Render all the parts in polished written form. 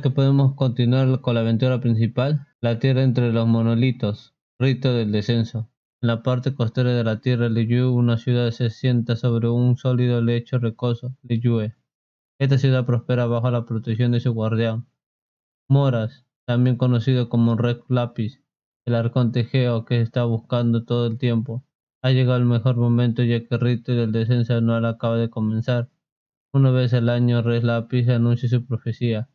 Que podemos continuar con la aventura principal, la tierra entre los monolitos, Rito del Descenso. En la parte costera de la tierra Liyue, una ciudad se sienta sobre un sólido lecho rocoso, Liyue. Esta ciudad prospera bajo la protección de su guardián, Moras, también conocido como Red Lápiz, el arconte Geo que está buscando todo el tiempo. Ha llegado el mejor momento ya que Rito del Descenso anual acaba de comenzar. Una vez al año, Red Lápiz anuncia su profecía,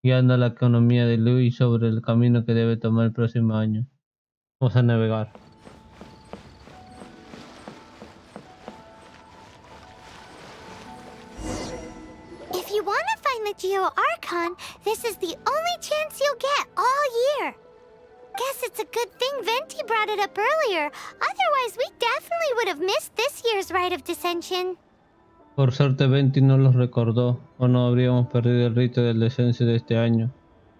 guiando a la economía de Luis sobre el camino que debe tomar el próximo año. Vamos a navegar. If you want to find the Geo Archon, this is the only chance you'll get all year. Guess it's a good thing Venti brought it up earlier. Otherwise, we definitely would have missed this year's Rite of Descension. Por suerte, Venti no los recordó, o no habríamos perdido el rito del descenso de este año.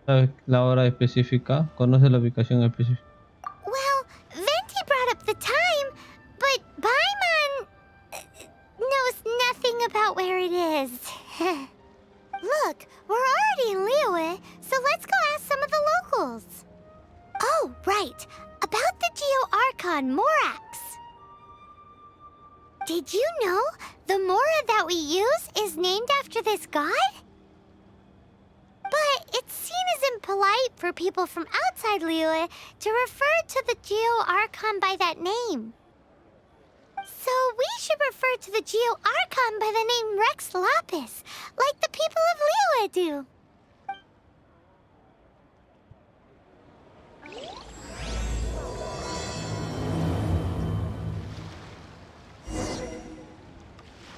¿Sabes la hora específica? ¿Conoce la ubicación específica? Well, Venti brought up the time, but Paimon knows nothing about where it is. Look, we're already in Liyue, so let's go ask some of the locals. Oh, right. About the Geo Archon Morax. Did you know the Mora that we use is named after this god? But it's seen as impolite for people from outside Liyue to refer to the Geo Archon by that name. So we should refer to the Geo Archon by the name Rex Lapis, like the people of Liyue do.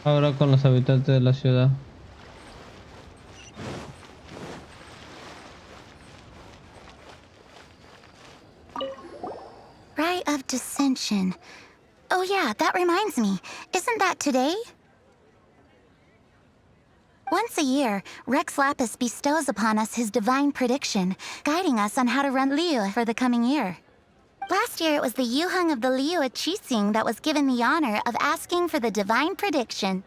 Ahora con los habitantes de la ciudad. Rite of Descension. Oh yeah, that reminds me. Isn't that today? Once a year, Rex Lapis bestows upon us his divine prediction, guiding us on how to run Liyue for the coming year. Last year, it was the Yuheng of the Liyue Qixing that was given the honor of asking for the divine prediction.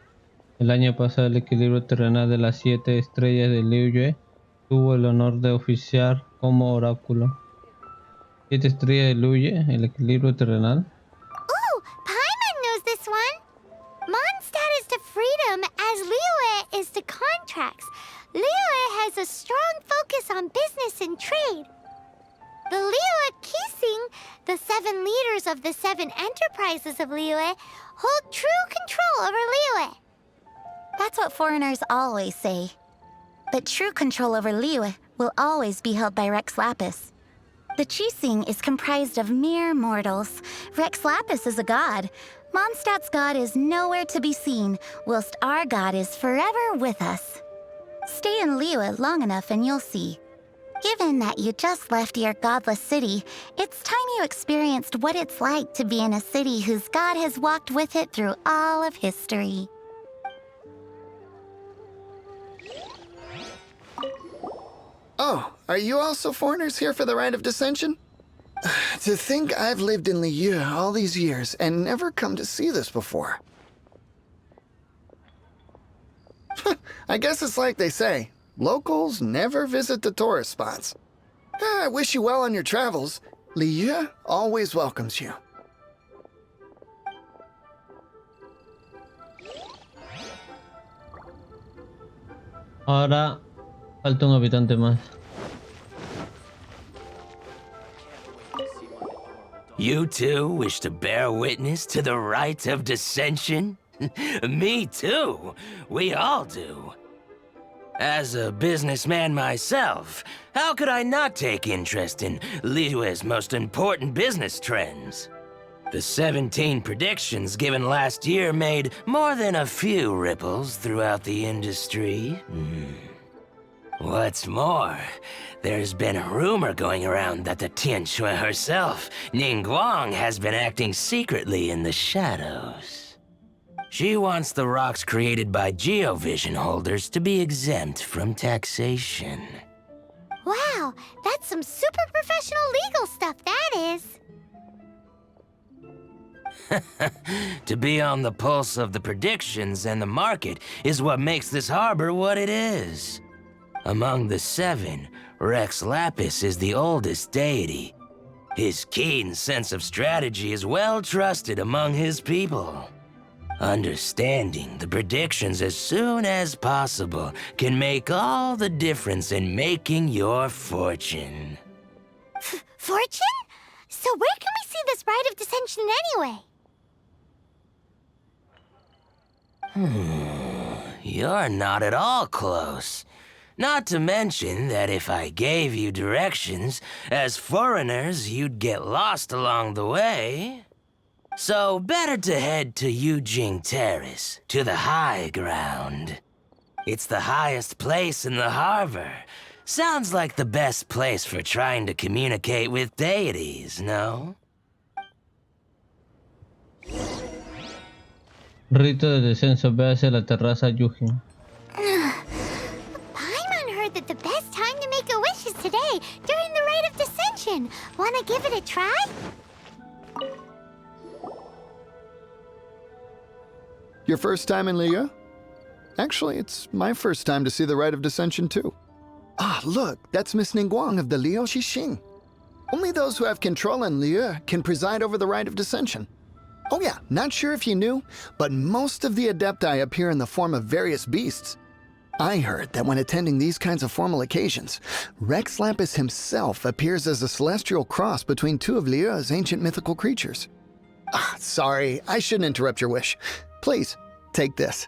El año pasado, el equilibrio terrenal de las 7 estrellas de Liyue tuvo el honor de oficiar como oráculo. 7 estrellas de Liyue, el equilibrio terrenal. Ooh, Paimon knows this one. Mondstadt is to freedom as Liyue is to contracts. Liyue has a strong focus on business and trade. The Liyue Qixing, the 7 leaders of the 7 enterprises of Liyue, hold true control over Liyue. That's what foreigners always say. But true control over Liyue will always be held by Rex Lapis. The Qixing is comprised of mere mortals. Rex Lapis is a god. Mondstadt's god is nowhere to be seen, whilst our god is forever with us. Stay in Liyue long enough and you'll see. Given that you just left your godless city, it's time you experienced what it's like to be in a city whose god has walked with it through all of history. Oh, are you also foreigners here for the Rite of Descension? To think I've lived in Liyue all these years and never come to see this before. I guess it's like they say, locals never visit the tourist spots. I wish you well on your travels. Liyue always welcomes you. Ahora falta un habitante más. You too wish to bear witness to the Rite of Descension? Me too. We all do. As a businessman myself, how could I not take interest in Liyue's most important business trends? The 17 predictions given last year made more than a few ripples throughout the industry. What's more, there's been a rumor going around that the Tianshui herself, Ningguang, has been acting secretly in the shadows. She wants the rocks created by Geovision holders to be exempt from taxation. Wow, that's some super professional legal stuff, that is. To be on the pulse of the predictions and the market is what makes this harbor what it is. Among the seven, Rex Lapis is the oldest deity. His keen sense of strategy is well trusted among his people. Understanding the predictions as soon as possible can make all the difference in making your fortune. Fortune? So where can we see this rite of dissension anyway? You're not at all close. Not to mention that if I gave you directions, as foreigners, you'd get lost along the way. So better to head to Yujing Terrace, to the high ground. It's the highest place in the harbor. Sounds like the best place for trying to communicate with deities, no? Rito del Descenso, ve hacia la terraza Yujin. Paimon heard that the best time to make a wish is today, during the rite of dissension. Wanna give it a try? Your first time in Liyue? Actually, it's my first time to see the rite of dissension too. Ah, look, that's Miss Ningguang of the Liu Xixing. Only those who have control in Liyue can preside over the rite of dissension. Oh yeah, not sure if you knew, but most of the Adepti appear in the form of various beasts. I heard that when attending these kinds of formal occasions, Rex Lapis himself appears as a celestial cross between two of Liyue's ancient mythical creatures. Ah, sorry, I shouldn't interrupt your wish. Please, take this.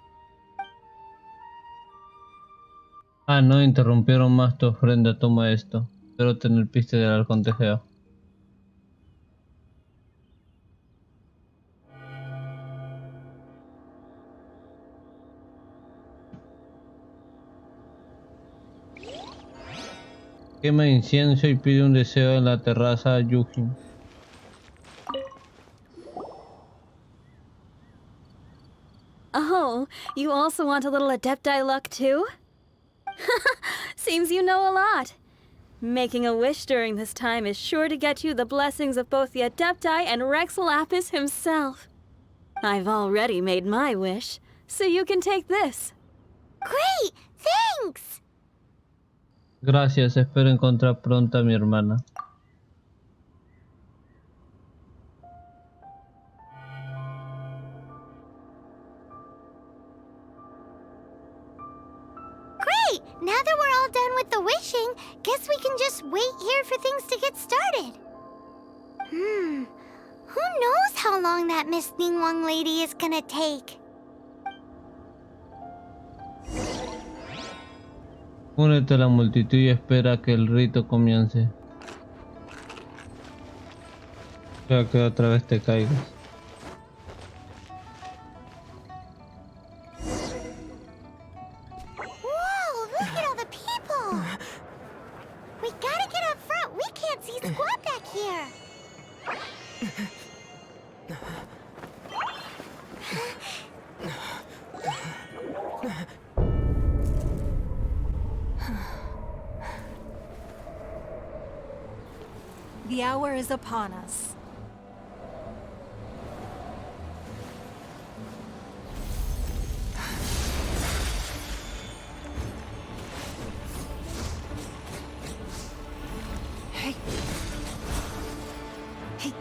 Ah, no interrumpieron más tu ofrenda, toma esto. Espero tener piste del halcón tejeo. Quema incienso y pide un deseo en la terraza Yujin. Oh, you also want a little Adepti luck too? Seems you know a lot. Making a wish during this time is sure to get you the blessings of both the Adepti and Rex Lapis himself. I've already made my wish, so you can take this. Great! Thanks! Gracias, espero encontrar pronto a mi hermana. Great! Now that we're all done with the wishing, guess we can just wait here for things to get started. Who knows how long that Miss Ningguang lady is gonna take? Únete a la multitud y espera que el rito comience. Espera que otra vez te caigas. Whoa, look at all the people! We gotta get up front. We can't see squat back here. The hour is upon us. Hey. Hey.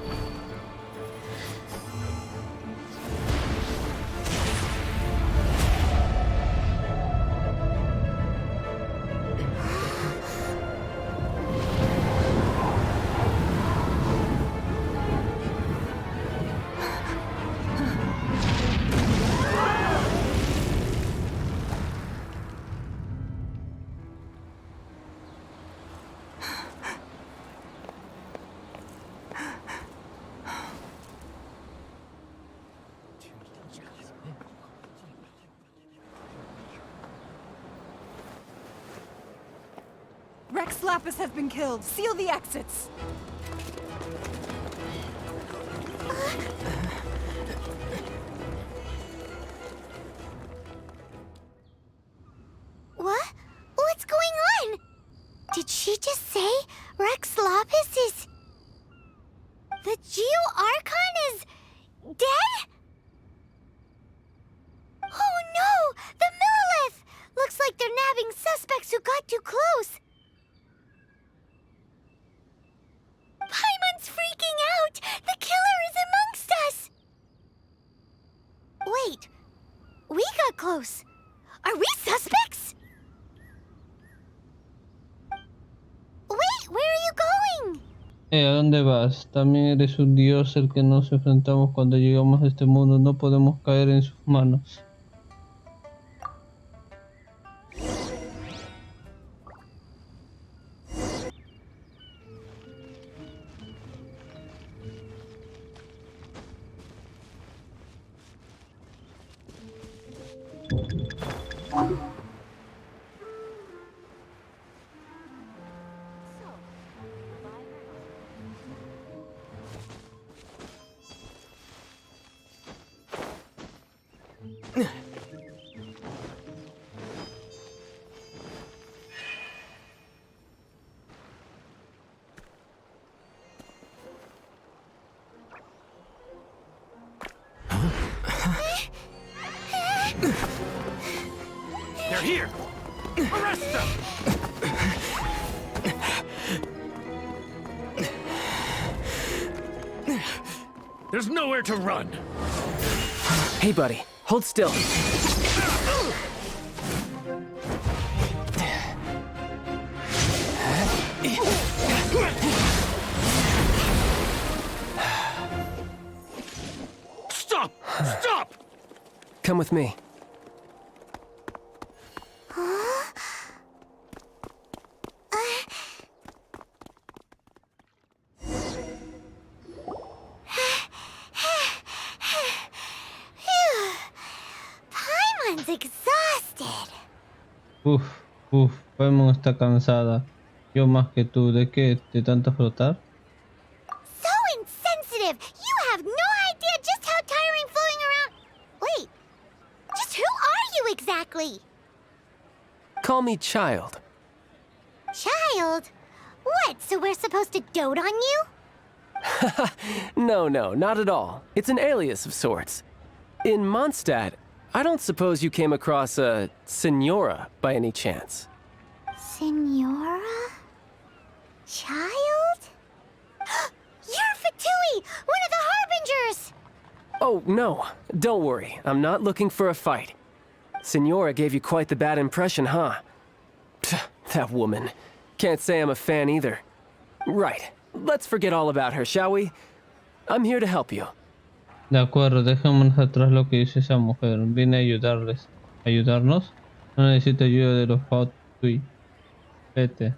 Rex Lapis has been killed. Seal the exits. What? What's going on? Did she just say Rex Lapis is... The Geo-Archon is... dead? Oh no! The Millilith! Looks like they're nabbing suspects who got too close. Paimon's freaking out! The killer is amongst us! Wait, we got close. Are we suspects? Wait, where are you going? ¿A dónde vas? También eres un dios el que nos enfrentamos cuando llegamos a este mundo. No podemos caer en sus manos. They're here! Arrest them! There's nowhere to run! Hey, buddy. Hold still. Stop! Stop! Come with me. Paimon's exhausted. Paimon está cansada. Yo más que tú. ¿De qué? ¿De tanto flotar? So insensitive! You have no idea just how tiring floating around... Wait, just who are you exactly? Call me Child. Child? What, so we're supposed to dote on you? No, not at all. It's an alias of sorts. In Mondstadt, I don't suppose you came across a Senora by any chance. Senora? Child? You're Fatui, one of the Harbingers! Oh, no. Don't worry. I'm not looking for a fight. Senora gave you quite the bad impression, huh? Pfft, that woman. Can't say I'm a fan either. Right. Let's forget all about her, shall we? I'm here to help you. De acuerdo, dejémonos atrás lo que dice esa mujer. Vine a ayudarles. ¿Ayudarnos? No necesito ayuda de los Fatui. Vete.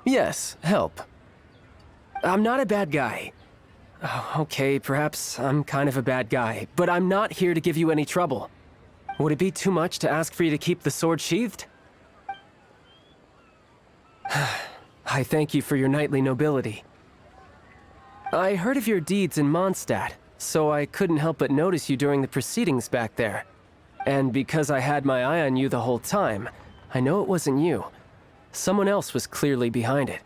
Yes, help. I'm not a bad guy. Oh, okay, perhaps I'm kind of a bad guy, but I'm not here to give you any trouble. Would it be too much to ask for you to keep the sword sheathed? I thank you for your knightly nobility. I heard of your deeds in Mondstadt, so I couldn't help but notice you during the proceedings back there. And because I had my eye on you the whole time, I know it wasn't you. Someone else was clearly behind it.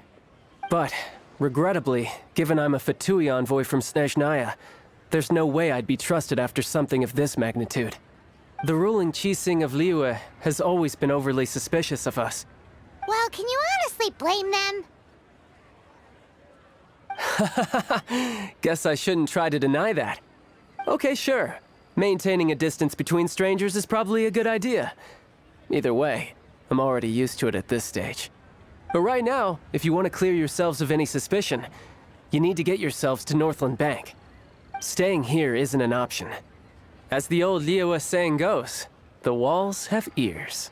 But, regrettably, given I'm a Fatui envoy from Snezhnaya, there's no way I'd be trusted after something of this magnitude. The ruling Qixing of Liyue has always been overly suspicious of us. Well, can you honestly blame them? Guess I shouldn't try to deny that. Okay, sure. Maintaining a distance between strangers is probably a good idea. Either way, I'm already used to it at this stage. But right now, if you want to clear yourselves of any suspicion, you need to get yourselves to Northland Bank. Staying here isn't an option. As the old Liyue saying goes, the walls have ears.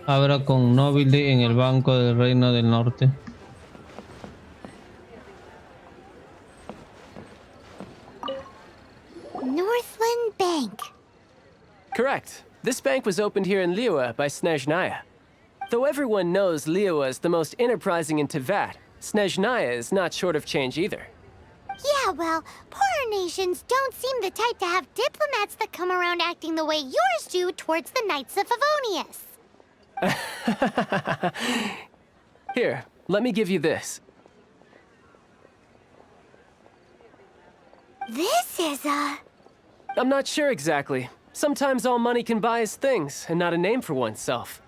Habla con Nobile en el Banco del Reino del Norte. Northland Bank. Correct. This bank was opened here in Liyue by Snezhnaya. Though everyone knows Liyue is the most enterprising in Teyvat, Snezhnaya is not short of change either. Yeah, well, poorer nations don't seem the type to have diplomats that come around acting the way yours do towards the Knights of Favonius. Here, let me give you this. This is a... I'm not sure exactly. Sometimes all money can buy is things, and not a name for oneself.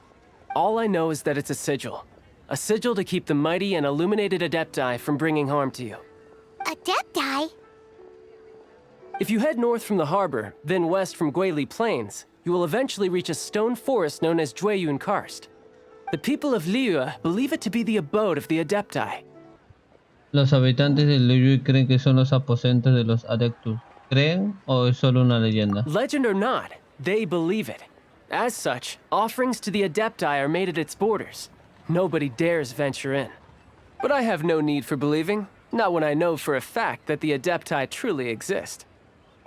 All I know is that it's a sigil. A sigil to keep the mighty and illuminated Adepti from bringing harm to you. Adepti? If you head north from the harbor, then west from Guili Plains, you will eventually reach a stone forest known as Jueyun Karst. The people of Liyue believe it to be the abode of the Adepti. Los habitantes de Liyue creen que son los aposentos de los Adeptus. ¿Creen o es solo una leyenda? Legend or not, they believe it. As such, offerings to the Adepti are made at its borders. Nobody dares venture in. But I have no need for believing, not when I know for a fact that the Adepti truly exist.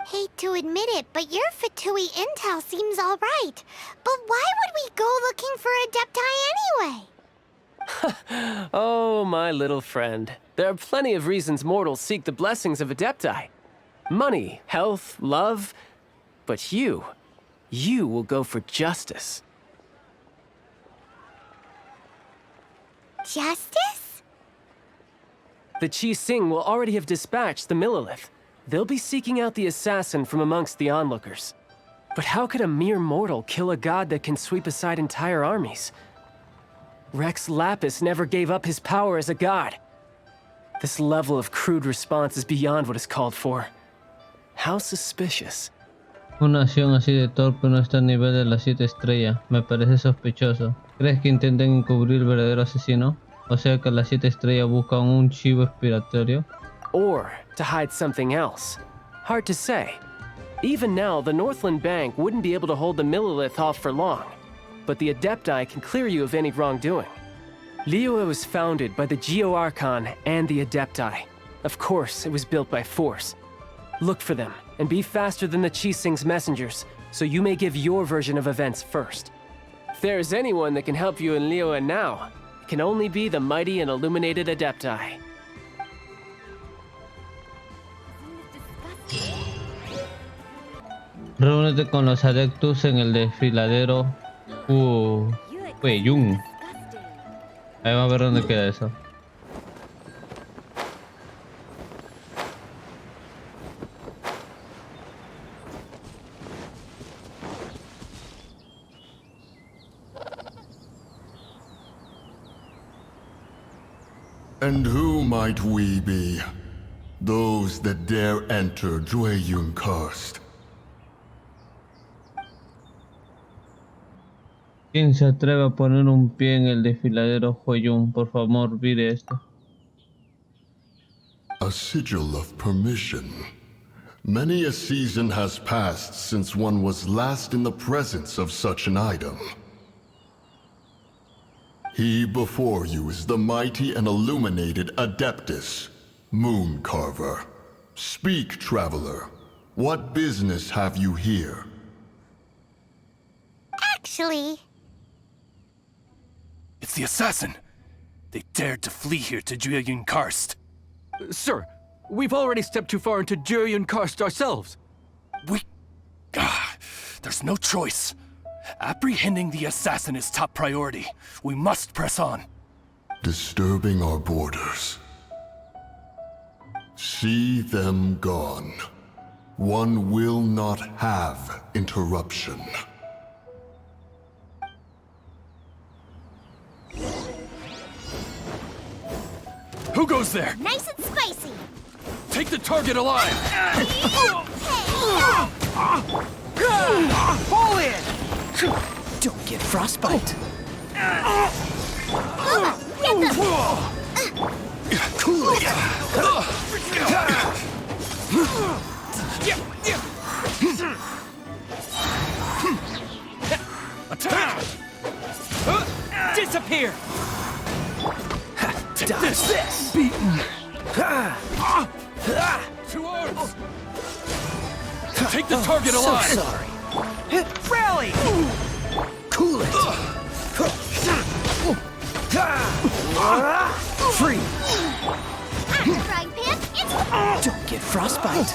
Hate to admit it, but your Fatui intel seems all right. But why would we go looking for Adepti anyway? Oh, my little friend. There are plenty of reasons mortals seek the blessings of Adepti. Money, health, love. But you will go for justice. Justice? The Qi Xing will already have dispatched the Millilith. They'll be seeking out the assassin from amongst the onlookers. But how could a mere mortal kill a god that can sweep aside entire armies? Rex Lapis never gave up his power as a god. This level of crude response is beyond what is called for. How suspicious. Una acción así de torpe no está al nivel de las 7 estrellas. Me parece sospechoso. ¿Crees que intenten encubrir el verdadero asesino? O sea que las 7 estrellas buscan un chivo expiatorio. Or to hide something else. Hard to say. Even now, the Northland Bank wouldn't be able to hold the Millilith off for long. But the Adepti can clear you of any wrongdoing. Liyue was founded by the Geo Archon and the Adepti. Of course, it was built by force. Look for them, and be faster than the Qi Xing's messengers, so you may give your version of events first. If there is anyone that can help you in Liyue now, it can only be the mighty and illuminated Adepti. Reúnete con los Adeptus en el desfiladero Jueyun. Ahí vamos a ver dónde queda eso. And who might we be? Those that dare enter Jueyun Karst. ¿Quién se atreve a poner un pie en el desfiladero Jueyun? Por favor, mire esto. A sigil of permission. Many a season has passed since one was last in the presence of such an item. He before you is the mighty and illuminated Adeptus, Moon Carver. Speak, traveler. What business have you here? Actually... It's the assassin! They dared to flee here to Jueyun Karst. Sir, we've already stepped too far into Jueyun Karst ourselves. There's no choice. Apprehending the assassin is top priority. We must press on. Disturbing our borders. See them gone. One will not have interruption. Who goes there? Nice and spicy! Take the target alive! Fall in! Don't get frostbite. Get them! Cool it. Attack! Disappear! This! Beaten. Two arms! Take the target alive! So sorry. Rally! Cool it. Free. Frying pan, it's... Don't get frostbite.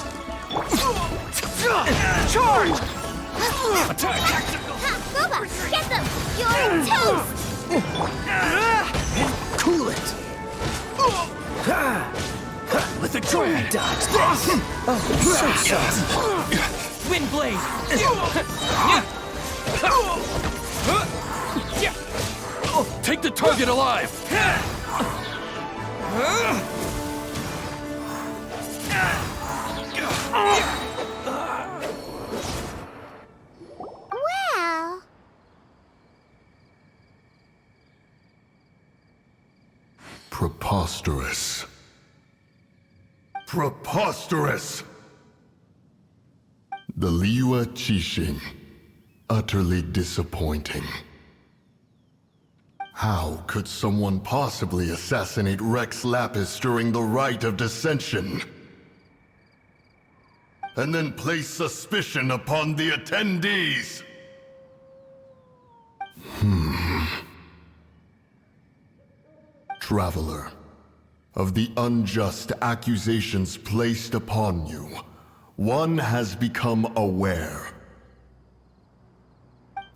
Charge! Attack! Boba, get them! You're toast! Cool it. Let the dragon Dodge this. Oh, so sorry. Twin blade! Take the target alive! Well... Preposterous. Preposterous! The Liyue Qixing. Utterly disappointing. How could someone possibly assassinate Rex Lapis during the rite of dissension? And then place suspicion upon the attendees? Traveler, of the unjust accusations placed upon you, one has become aware.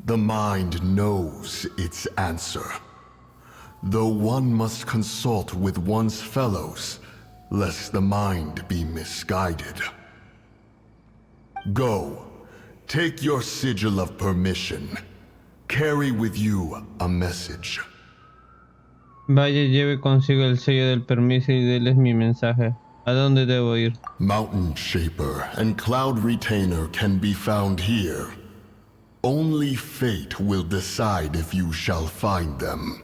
The mind knows its answer, though one must consult with one's fellows, lest the mind be misguided. Go, take your sigil of permission. Carry with you a message. Vaya, lleve consigo el sello del permiso y déles mi mensaje. ¿A dónde debo ir? Mountain Shaper and Cloud Retainer can be found here. Only fate will decide if you shall find them.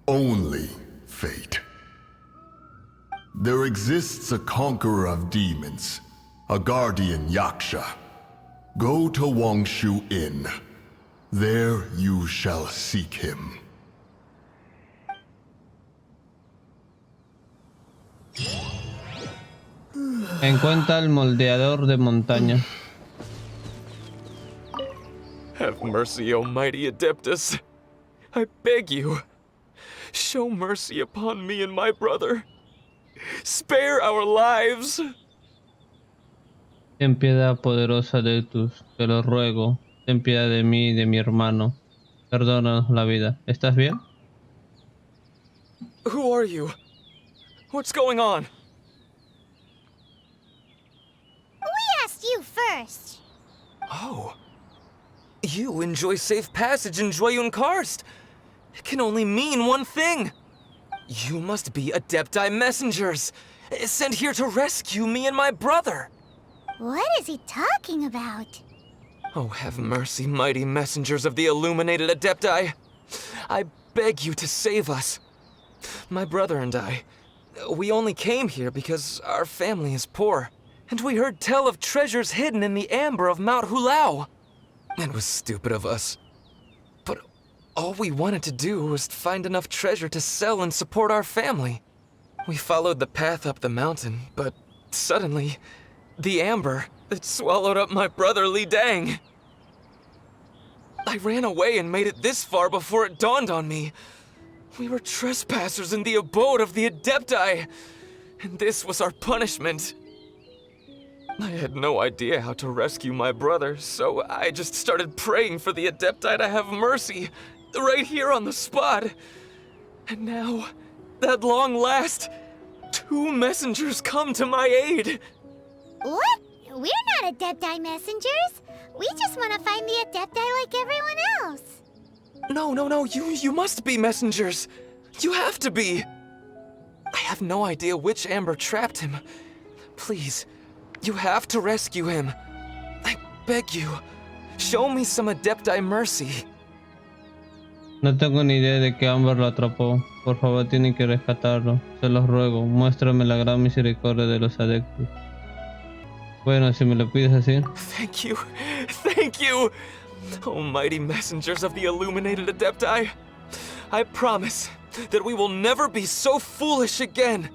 Only fate. There exists a conqueror of demons, a guardian Yaksha. Go to Wangshu Inn. There you shall seek him. Encuentra al moldeador de montaña. Have mercy, O mighty Adeptus. I beg you, show mercy upon me and my brother. Spare our lives. Ten piedad, poderosa Adeptus, te lo ruego. Ten piedad de mí y de mi hermano. Perdónanos la vida. ¿Estás bien? Who are you? What's going on? We asked you first. Oh. You enjoy safe passage in Jueyun Karst. It can only mean one thing. You must be Adepti messengers, sent here to rescue me and my brother. What is he talking about? Oh, have mercy, mighty messengers of the illuminated Adepti. I beg you to save us. My brother and I, we only came here because our family is poor, and we heard tell of treasures hidden in the amber of Mount Hulao. It was stupid of us. But all we wanted to do was find enough treasure to sell and support our family. We followed the path up the mountain, but suddenly, the amber, it swallowed up my brother Li Dang. I ran away and made it this far before it dawned on me. We were trespassers in the abode of the Adepti, and this was our punishment. I had no idea how to rescue my brother, so I just started praying for the Adepti to have mercy, right here on the spot. And now, at long last, 2 messengers come to my aid. What? We're not Adepti messengers. We just want to find the Adepti like everyone else. No, you must be messengers. You have to be. I have no idea which amber trapped him. Please, you have to rescue him. I beg you, show me some Adepti mercy. No tengo ni idea de que Amber lo atrapó. Por favor, tienen que rescatarlo. Se los ruego, muéstrame la gran misericordia de los adeptos. Bueno, si me lo pides así. Thank you! Oh, mighty messengers of the illuminated Adepti, I promise that we will never be so foolish again.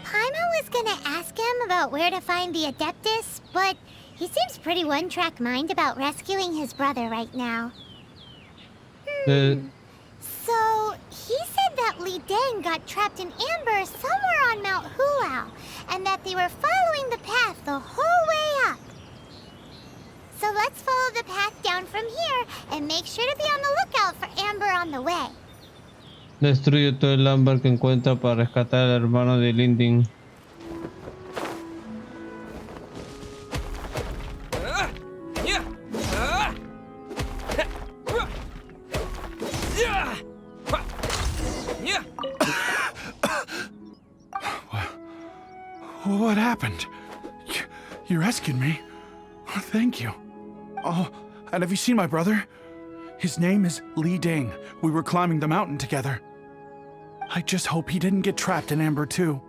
Paimon was gonna ask him about where to find the Adeptus, but he seems pretty one-track mind about rescuing his brother right now. So, he said that Li Dang got trapped in amber somewhere on Mount Hulao, and that they were following the path the whole way up. So let's follow the path down from here, and make sure to be on the lookout for amber on the way. Destruye todo el ámbar que encuentra para rescatar al hermano de Linding. What happened? You rescued me. Thank you. Oh, and have you seen my brother? His name is Li Ding. We were climbing the mountain together. I just hope he didn't get trapped in Amber too.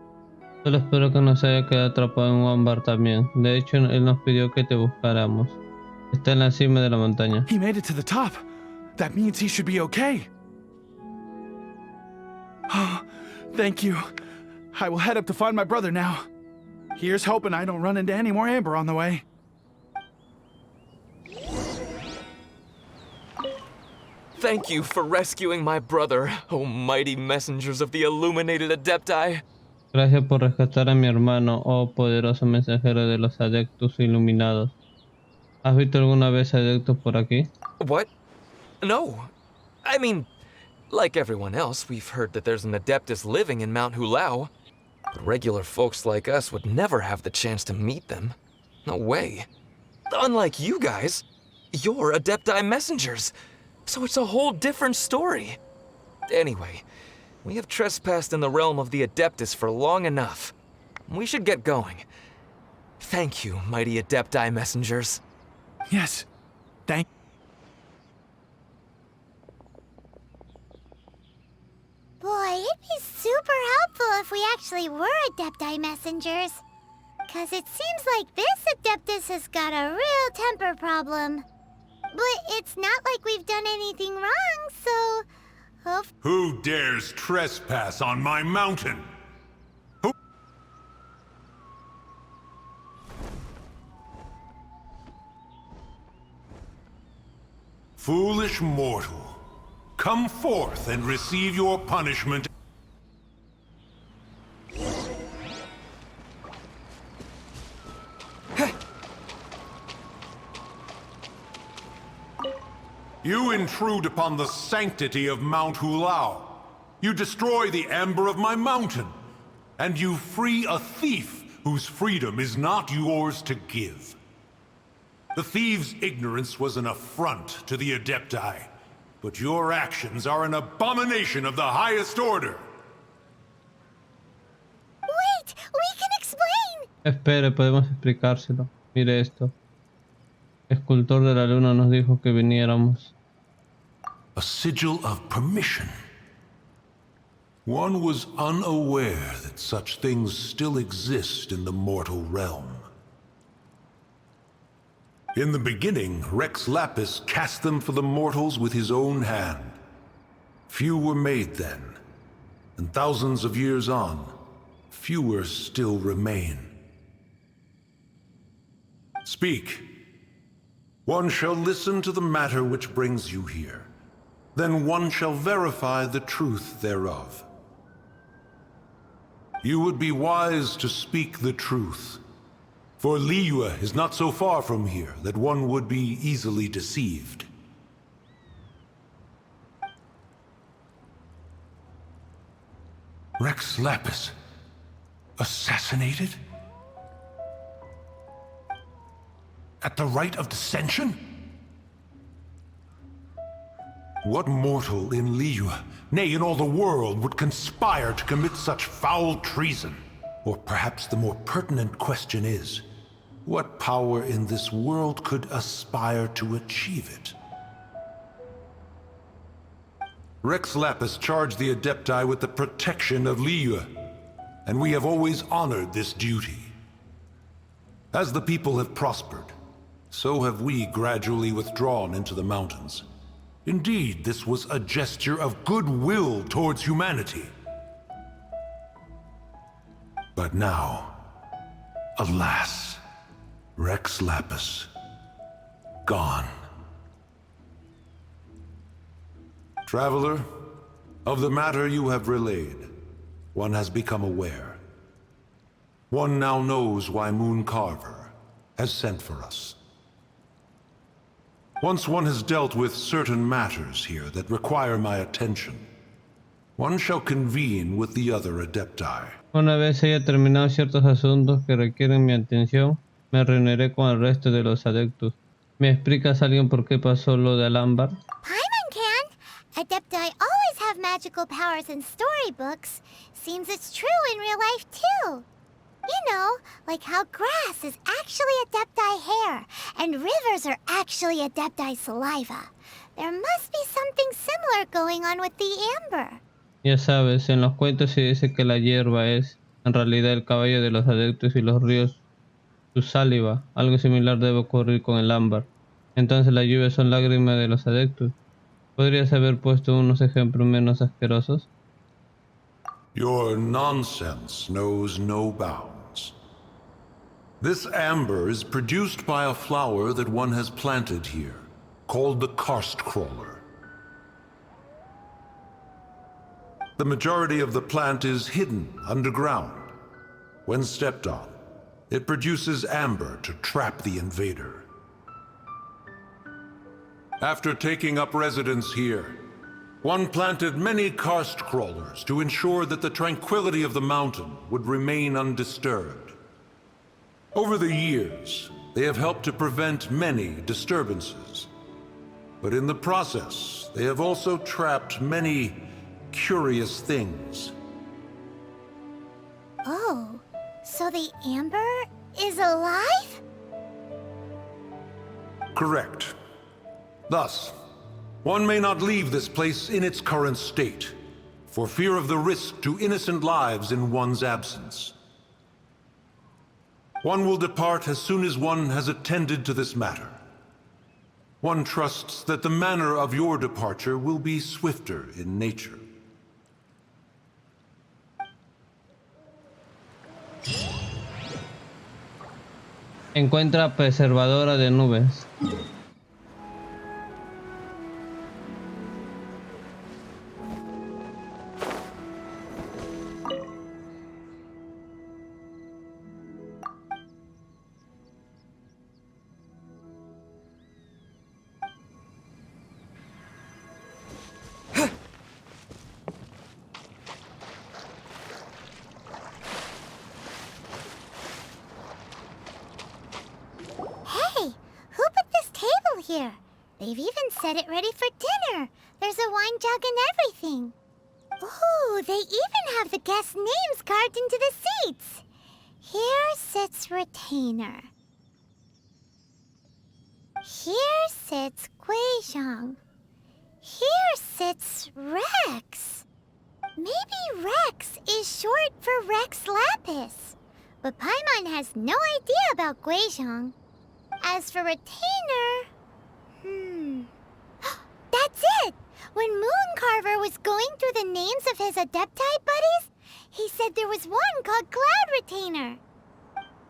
Solo espero que no se haya quedado atrapado en un ámbar también. De hecho, él nos pidió que te buscáramos. Está en la cima de la montaña. He made it to the top. That means he should be okay. Oh, thank you. I will head up to find my brother now. Here's hoping I don't run into any more Amber on the way. Thank you for rescuing my brother, O mighty messengers of the illuminated Adepti. Gracias por rescatar a mi hermano, oh poderoso mensajero de los adeptos iluminados. ¿Has visto alguna vez adeptos por aquí? What? No. I mean, like everyone else, we've heard that there's an Adeptus living in Mount Hulao. But regular folks like us would never have the chance to meet them. No way. Unlike you guys, you're Adepti messengers. So it's a whole different story. Anyway, we have trespassed in the realm of the Adeptus for long enough. We should get going. Thank you, mighty Adepti messengers. Yes. Thank... Boy, it'd be super helpful if we actually were Adepti messengers. 'Cause it seems like this Adeptus has got a real temper problem. But it's not like we've done anything wrong, so... Who dares trespass on my mountain? Who... Foolish mortal, come forth and receive your punishment. You intrude upon the sanctity of Mount Hulao. You destroy the amber of my mountain. And you free a thief whose freedom is not yours to give. The thief's ignorance was an affront to the Adepti, but your actions are an abomination of the highest order. Wait! We can explain! Espere, podemos explicárselo. Mire esto. El escultor de la luna nos dijo que viniéramos. A sigil of permission. One was unaware that such things still exist in the mortal realm. In the beginning, Rex Lapis cast them for the mortals with his own hand. Few were made then, and thousands of years on, fewer still remain. Speak. One shall listen to the matter which brings you here. Then one shall verify the truth thereof. You would be wise to speak the truth, for Liyue is not so far from here that one would be easily deceived. Rex Lapis, assassinated? At the rite of dissension? What mortal in Liyue, nay, in all the world, would conspire to commit such foul treason? Or perhaps the more pertinent question is, what power in this world could aspire to achieve it? Rex Lapis charged the Adepti with the protection of Liyue, and we have always honored this duty. As the people have prospered, so have we gradually withdrawn into the mountains. Indeed, this was a gesture of goodwill towards humanity. But now, alas, Rex Lapis, gone. Traveler, of the matter you have relayed, one has become aware. One now knows why Moon Carver has sent for us. Once one has dealt with certain matters here that require my attention, one shall convene with the other Adepti. Una vez haya terminado ciertos asuntos que requieren mi atención, me reuniré con el resto de los adeptos. ¿Me explicas alguien por qué pasó lo del ámbar? Paimon can! Adepti always have magical powers in storybooks. Seems it's true in real life too. You know, like how grass is actually Adepti hair, and rivers are actually Adepti saliva. There must be something similar going on with the amber. Ya sabes, en los cuentos se dice que la hierba es, en realidad, el cabello de los adeptos y los ríos su saliva. Algo similar debe ocurrir con el ámbar. Entonces las lluvias son lágrimas de los adeptos. ¿Podrías haber puesto unos ejemplos menos asquerosos? Your nonsense knows no bounds. This amber is produced by a flower that one has planted here, called the karst crawler. The majority of the plant is hidden underground. When stepped on, it produces amber to trap the invader. After taking up residence here, one planted many karst crawlers to ensure that the tranquility of the mountain would remain undisturbed. Over the years, they have helped to prevent many disturbances. But in the process, they have also trapped many curious things. Oh, so the amber is alive? Correct. Thus, one may not leave this place in its current state, for fear of the risk to innocent lives in one's absence. One will depart as soon as one has attended to this matter. One trusts that the manner of your departure will be swifter in nature. Encuentra preservadora de nubes. Here. They've even set it ready for dinner. There's a wine jug and everything. Ooh, they even have the guests' names carved into the seats. Here sits Retainer. Here sits Guizhong. Here sits Rex. Maybe Rex is short for Rex Lapis. But Paimon has no idea about Guizhong. As for Retainer... That's it! When Mooncarver was going through the names of his Adepti buddies, he said there was one called Cloud Retainer.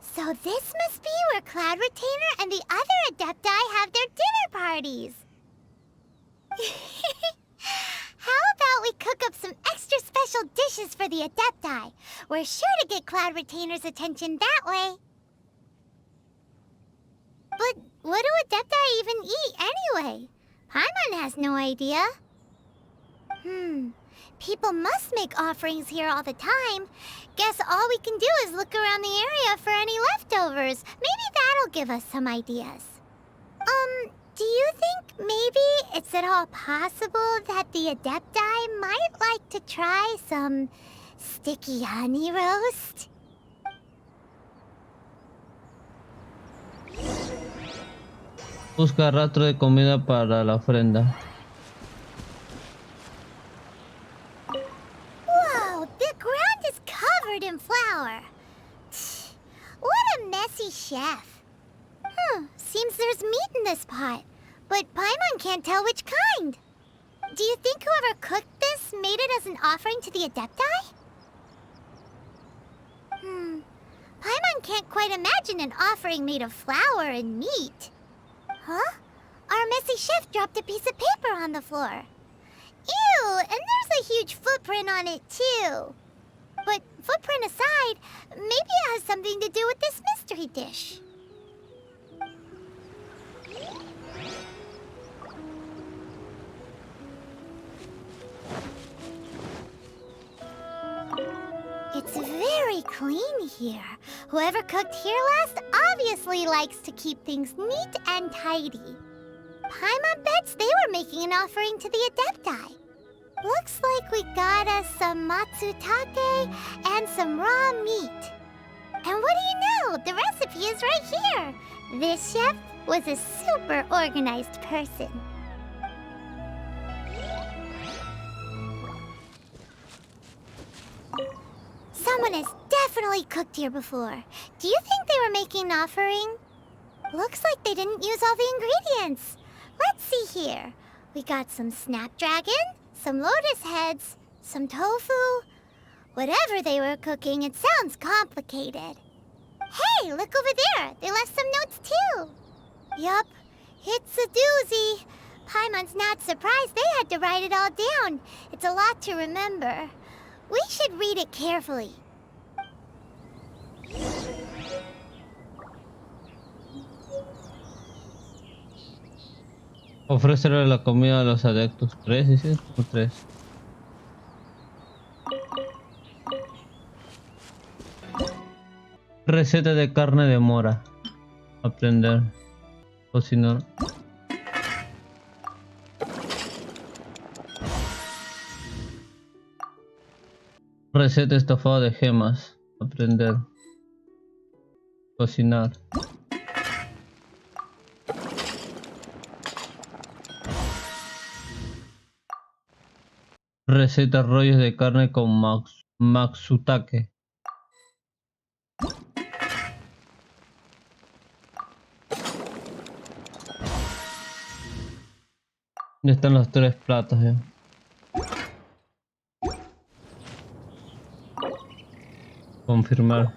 So this must be where Cloud Retainer and the other Adepti have their dinner parties. How about we cook up some extra special dishes for the Adepti? We're sure to get Cloud Retainer's attention that way. But what do Adepti even eat anyway? Paimon has no idea. People must make offerings here all the time. Guess all we can do is look around the area for any leftovers. Maybe that'll give us some ideas. Do you think maybe it's at all possible that the Adepti might like to try some sticky honey roast? Busca rastro de comida para la ofrenda. Whoa, the ground is covered in flour. What a messy chef. Seems there's meat in this pot, but Paimon can't tell which kind. Do you think whoever cooked this made it as an offering to the Adepti? Paimon can't quite imagine an offering made of flour and meat. Huh? Our messy chef dropped a piece of paper on the floor. Ew, and there's a huge footprint on it, too. But footprint aside, maybe it has something to do with this mystery dish. It's very clean here. Whoever cooked here last obviously likes to keep things neat and tidy. Paimon bets they were making an offering to the Adepti. Looks like we got us some matsutake and some raw meat. And what do you know? The recipe is right here. This chef was a super organized person. Someone has definitely cooked here before. Do you think they were making an offering? Looks like they didn't use all the ingredients. Let's see here. We got some snapdragon, some lotus heads, some tofu. Whatever they were cooking, it sounds complicated. Hey, look over there. They left some notes too. Yup, it's a doozy. Paimon's not surprised they had to write it all down. It's a lot to remember. We should read it carefully. Ofrecerle la comida a los adeptos. 3, dices, o 3. Receta de carne de mora. Aprender. Cocinar. Receta estofado de gemas. Aprender. Cocinar. Receta rollos de carne con matsutake. Ya están los 3 platos ya. Confirmar.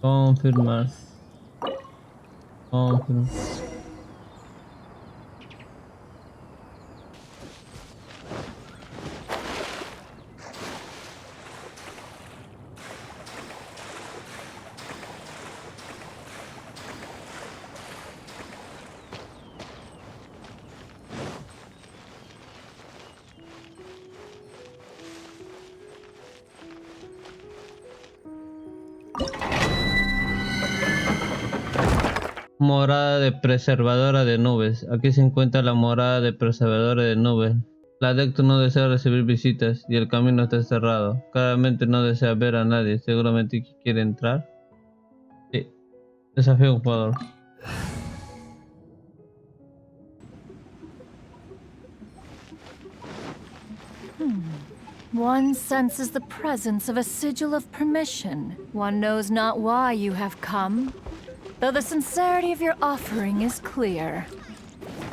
Confirmar. Confirmar. Morada de preservadora de nubes. Aquí se encuentra la morada de preservadora de nubes. El adepto no desea recibir visitas y el camino está cerrado. Claramente no desea ver a nadie. Seguramente quiere entrar. Sí. Desafío a un jugador. One senses the presence of a sigil of permission. One knows not why you have come, though the sincerity of your offering is clear.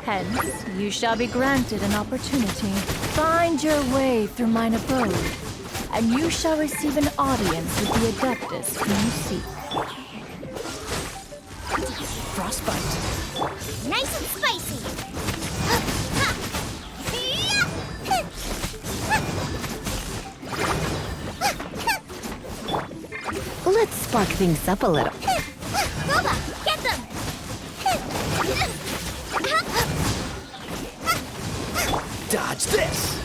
Hence, you shall be granted an opportunity. Find your way through mine abode, and you shall receive an audience with the adeptus whom you seek. Frostbite. Nice and spicy. Let's spark things up a little. Boba, get them! Dodge this!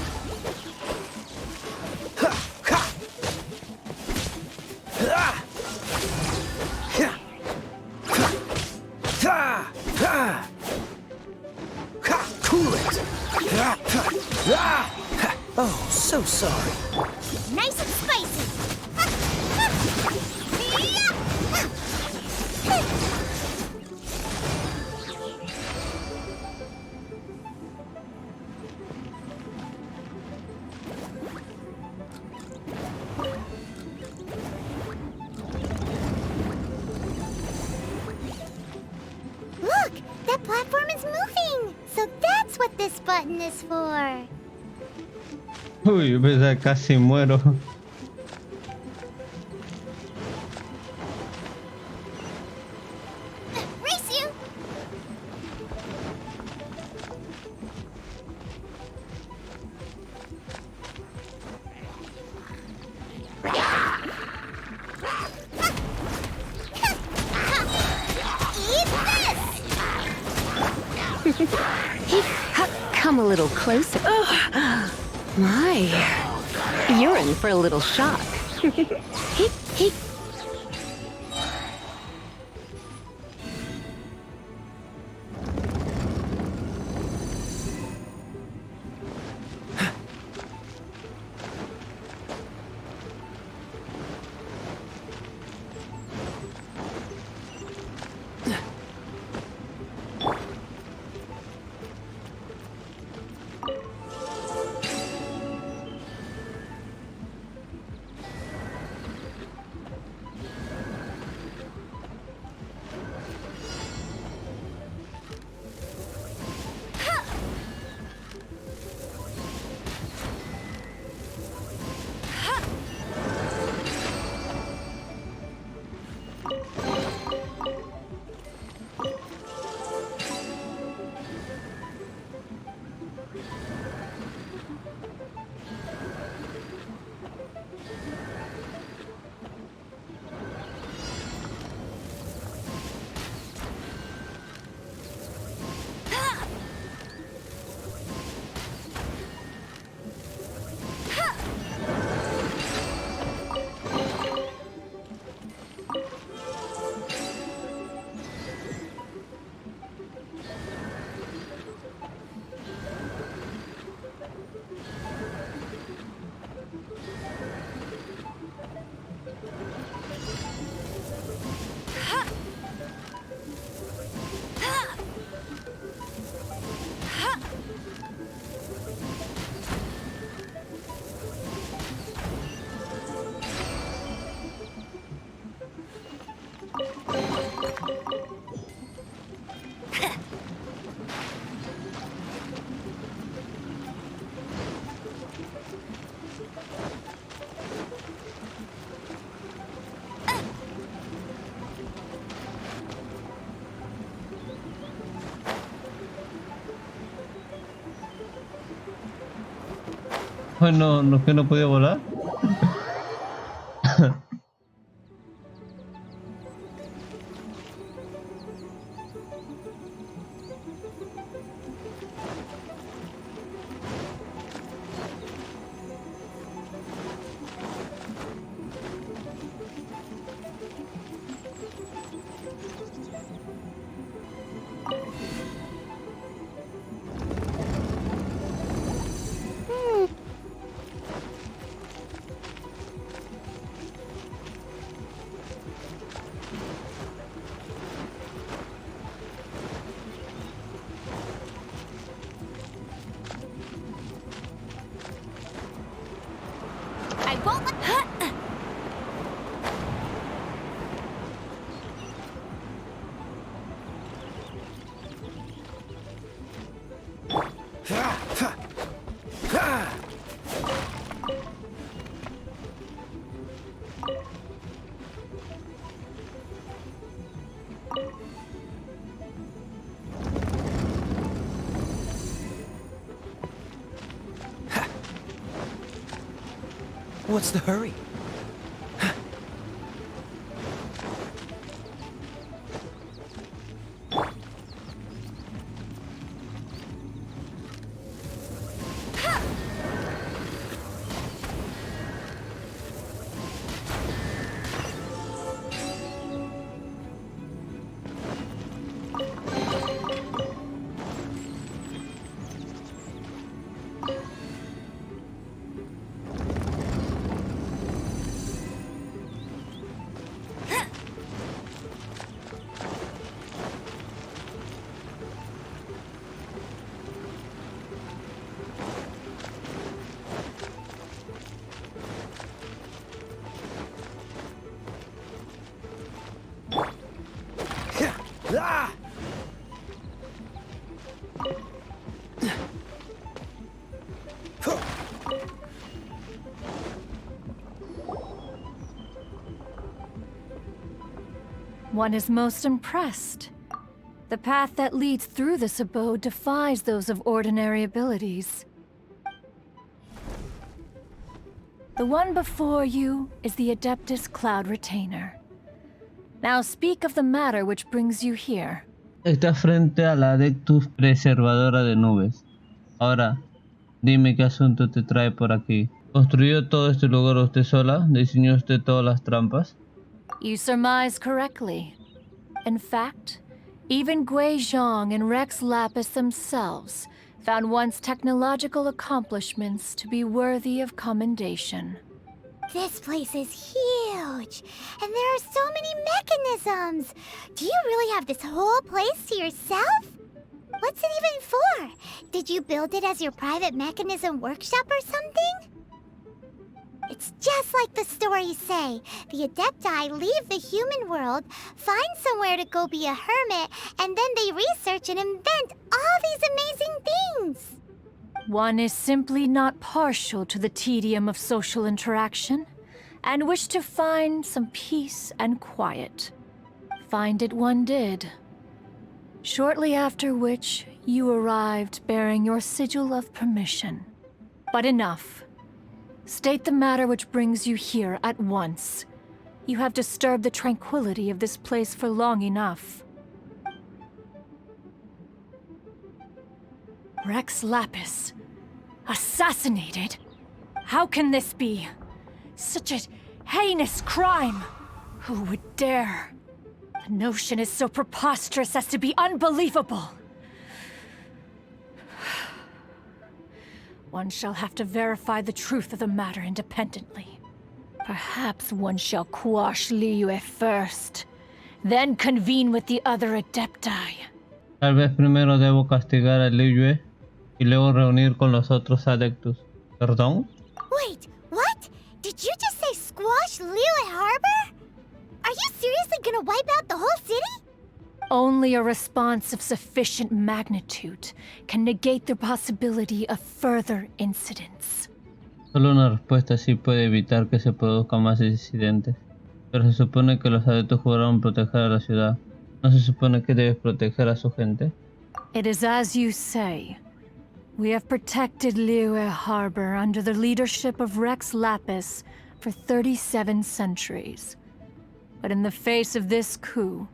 Cool it! Oh, so sorry. Nice and spicy. Look, that platform is moving. So that's what this button is for. Uy, pues casi muero. Race you. Come a little closer. Oh, my. You're in for a little shock. Hey, hey. Bueno, ¿no que no podía volar? I won't let... What's the hurry? One is most impressed. The path that leads through this abode defies those of ordinary abilities. The one before you is the Adeptus Cloud Retainer. Now speak of the matter which brings you here. Está frente a la Adeptus Preservadora de Nubes. Ahora, dime qué asunto te trae por aquí. ¿Construyó todo este lugar usted sola? ¿Diseñó usted todas las trampas? You surmise correctly. In fact, even Gui Zhang and Rex Lapis themselves found one's technological accomplishments to be worthy of commendation. This place is huge, and there are so many mechanisms. Do you really have this whole place to yourself? What's it even for? Did you build it as your private mechanism workshop or something? It's just like the stories say. The Adepti leave the human world, find somewhere to go be a hermit, and then they research and invent all these amazing things. One is simply not partial to the tedium of social interaction, and wished to find some peace and quiet. Find it one did. Shortly after which, you arrived bearing your sigil of permission. But enough. State the matter which brings you here at once. You have disturbed the tranquility of this place for long enough. Rex Lapis. Assassinated? How can this be? Such a heinous crime! Who would dare? The notion is so preposterous as to be unbelievable. One shall have to verify the truth of the matter independently. Perhaps one shall quash Liyue first, then convene with the other Adepti. Tal vez primero debo castigar a Liyue y luego reunir con los otros adeptus. ¿Perdón? Wait, what? Did you just say squash Liyue Harbor? Are you seriously gonna wipe out the whole city? Only a response of sufficient magnitude can negate the possibility of further incidents. Solo una respuesta así puede evitar que se produzcan más incidentes. Pero se supone que los adeptos juraron proteger a la ciudad. ¿No se supone que debes proteger a su gente? It is as you say. We have protected Liyue Harbor under the leadership of Rex Lapis for 37 centuries. But in the face of this coup,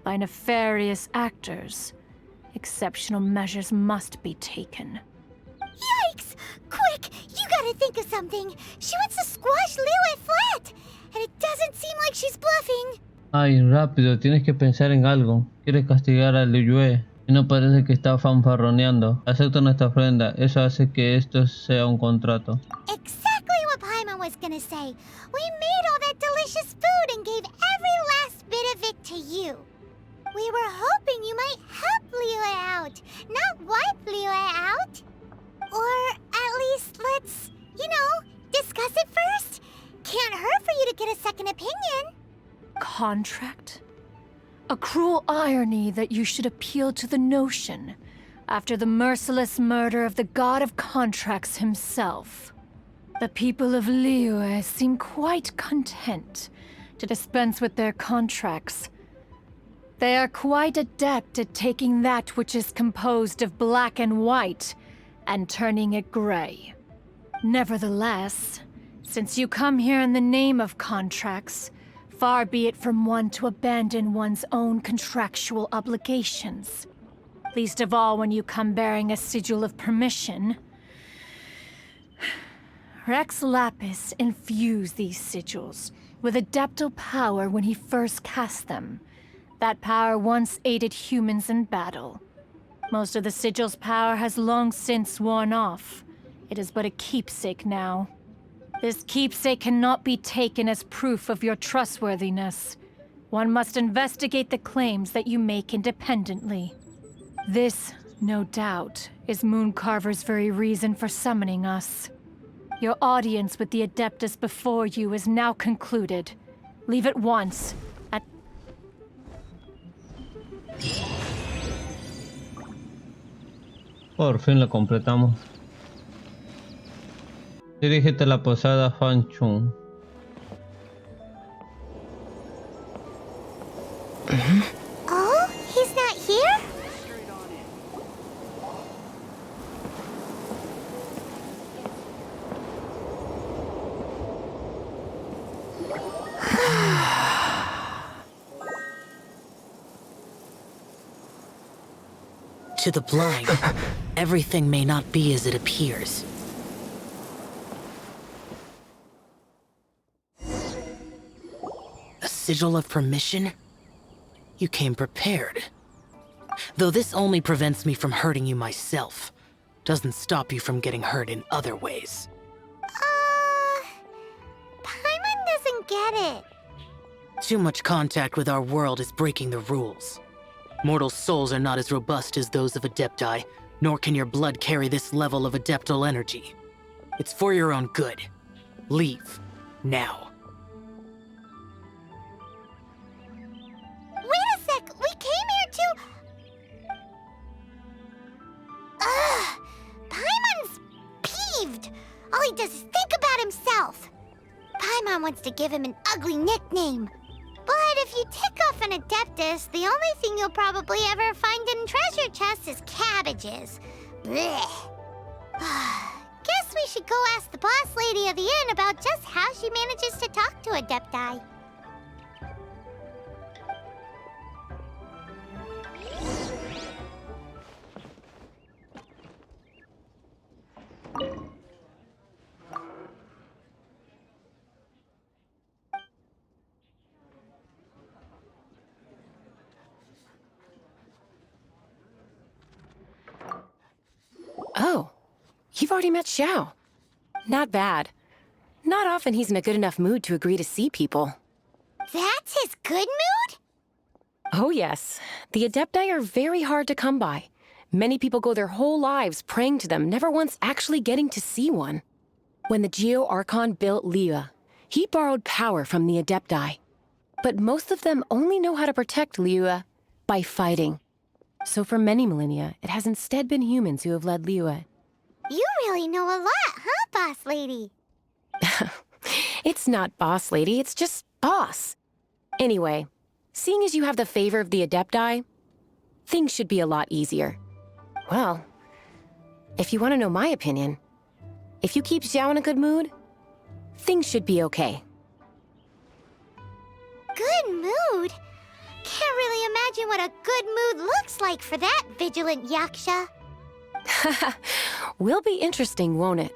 by nefarious actors, exceptional measures must be taken. Yikes! Quick! You gotta think of something! She wants to squash Liyue flat! And it doesn't seem like she's bluffing! Ay, rápido, tienes que pensar en algo. Quieres castigar a Liyue y no parece que está fanfarroneando. Acepta nuestra ofrenda, eso hace que esto sea un contrato. Exactly what Paimon was gonna say. We made all that delicious food and gave every last bit of it to you. We were hoping you might help Liyue out, not wipe Liyue out. Or at least let's, discuss it first. Can't hurt for you to get a second opinion. Contract? A cruel irony that you should appeal to the notion after the merciless murder of the god of contracts himself. The people of Liyue seem quite content to dispense with their contracts. They are quite adept at taking that which is composed of black and white and turning it gray. Nevertheless, since you come here in the name of contracts, far be it from one to abandon one's own contractual obligations. Least of all when you come bearing a sigil of permission. Rex Lapis infused these sigils with adeptal power when he first cast them. That power once aided humans in battle. Most of the sigil's power has long since worn off. It is but a keepsake now. This keepsake cannot be taken as proof of your trustworthiness. One must investigate the claims that you make independently. This, no doubt, is Mooncarver's very reason for summoning us. Your audience with the Adeptus before you is now concluded. Leave at once. Por fin lo completamos. Dirígete a la posada Fanchun. Oh, he's not here? To the blind, everything may not be as it appears. A sigil of permission? You came prepared. Though this only prevents me from hurting you myself, doesn't stop you from getting hurt in other ways. Paimon doesn't get it. Too much contact with our world is breaking the rules. Mortal souls are not as robust as those of Adepti, nor can your blood carry this level of adeptal energy. It's for your own good. Leave. Now. Wait a sec! We came here to... Ugh! Paimon's peeved! All he does is think about himself! Paimon wants to give him an ugly nickname. But if you tick off an Adeptus, the only thing you'll probably ever find in treasure chests is cabbages. Blech. Guess we should go ask the boss lady of the inn about just how she manages to talk to Adepti. Oh, you've already met Xiao. Not bad. Not often he's in a good enough mood to agree to see people. That's his good mood? Oh yes. The Adepti are very hard to come by. Many people go their whole lives praying to them, never once actually getting to see one. When the Geo Archon built Liyue, he borrowed power from the Adepti. But most of them only know how to protect Liyue by fighting. So for many millennia, it has instead been humans who have led Liyue. You really know a lot, huh, boss lady? It's not boss lady, it's just boss. Anyway, seeing as you have the favor of the Adepti, things should be a lot easier. Well, If you want to know my opinion, if you keep Xiao in a good mood, things should be okay. Good mood? Can't really imagine what a good mood looks like for that vigilant yaksha. Will be interesting, won't it?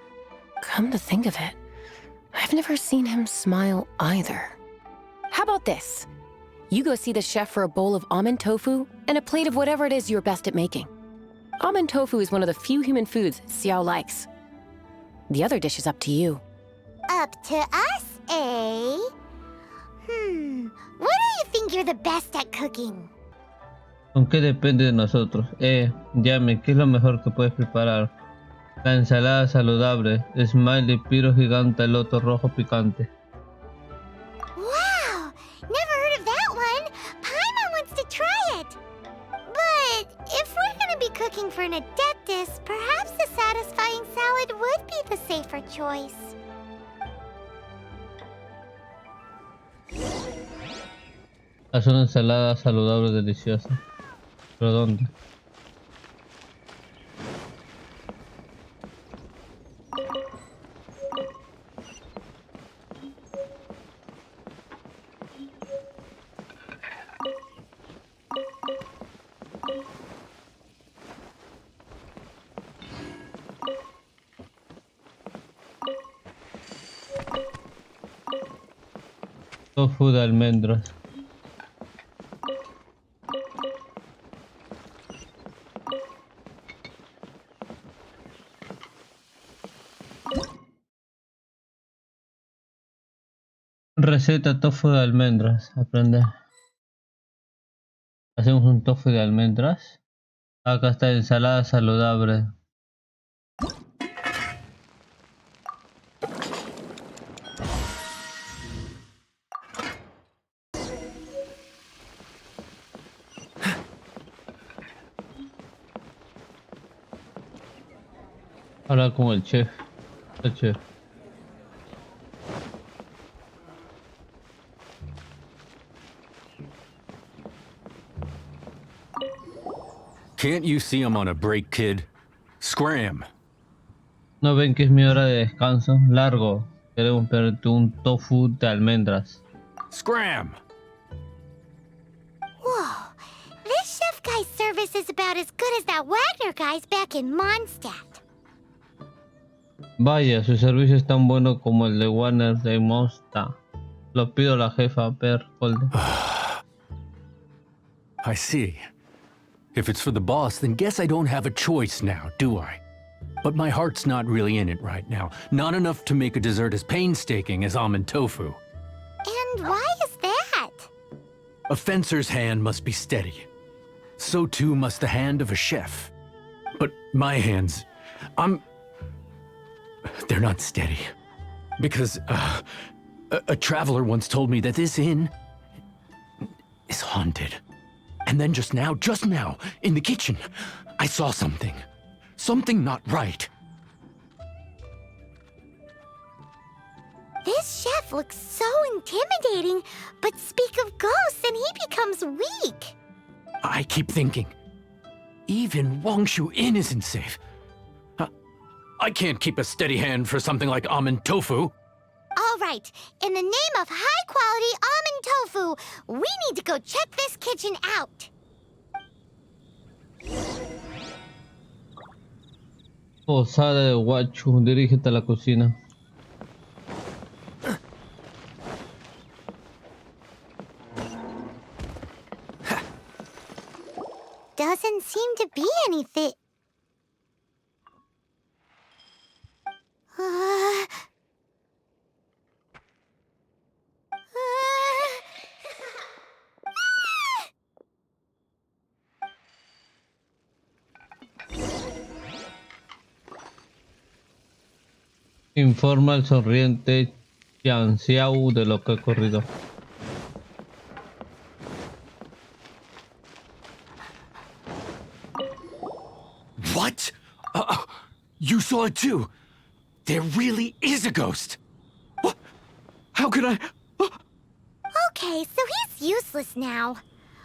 Come to think of it, I've never seen him smile either. How about this? You go see the chef for a bowl of almond tofu and a plate of whatever it is you're best at making. Almond tofu is one of the few human foods Xiao likes. The other dish is up to you. Up to us, eh? What do you think you're the best at cooking? Aunque depende de nosotros. Llame, ¿qué es lo mejor que puedes preparar? La ensalada saludable, smiley, piro gigante, loto rojo picante. Wow! Never heard of that one! Paimon wants to try it! But if we're gonna be cooking for an adeptus, perhaps a satisfying salad would be the safer choice. Haz una ensalada saludable deliciosa. ¿Pero dónde? Tofu de almendras. Receta tofu de almendras. Aprende. Hacemos un tofu de almendras. Acá está ensalada saludable. Ahora con el chef. El chef. Can't you see I'm on a break, kid? Scram! ¿No ven que es mi hora de descanso? Largo. Queremos pedirte un tofu de almendras. Scram! Whoa. This chef guy's service is about as good as that Wagner guy's back in Mondstadt. Vaya, su servicio es tan bueno como el de Warner de Mosta. Lo pido a la jefa, Holden. I see. If it's for the boss, then guess I don't have a choice now, do I? But my heart's not really in it right now. Not enough to make a dessert as painstaking as almond tofu. And why is that? A fencer's hand must be steady. So too must the hand of a chef. But my hands, they're not steady. Because a traveler once told me that this inn is haunted. And then just now, in the kitchen, I saw something. Something not right. This chef looks so intimidating, but speak of ghosts and he becomes weak. I keep thinking, even Wangshu Inn isn't safe. I can't keep a steady hand for something like almond tofu. All right, in the name of high-quality almond tofu, we need to go check this kitchen out. Posada de Huachu, dirígete a la cocina. Doesn't seem to be anything. Informa al sonriente Xiao de lo que ha ocurrido. What? You saw it too? There really is a ghost! What? How could I... Okay, so he's useless now.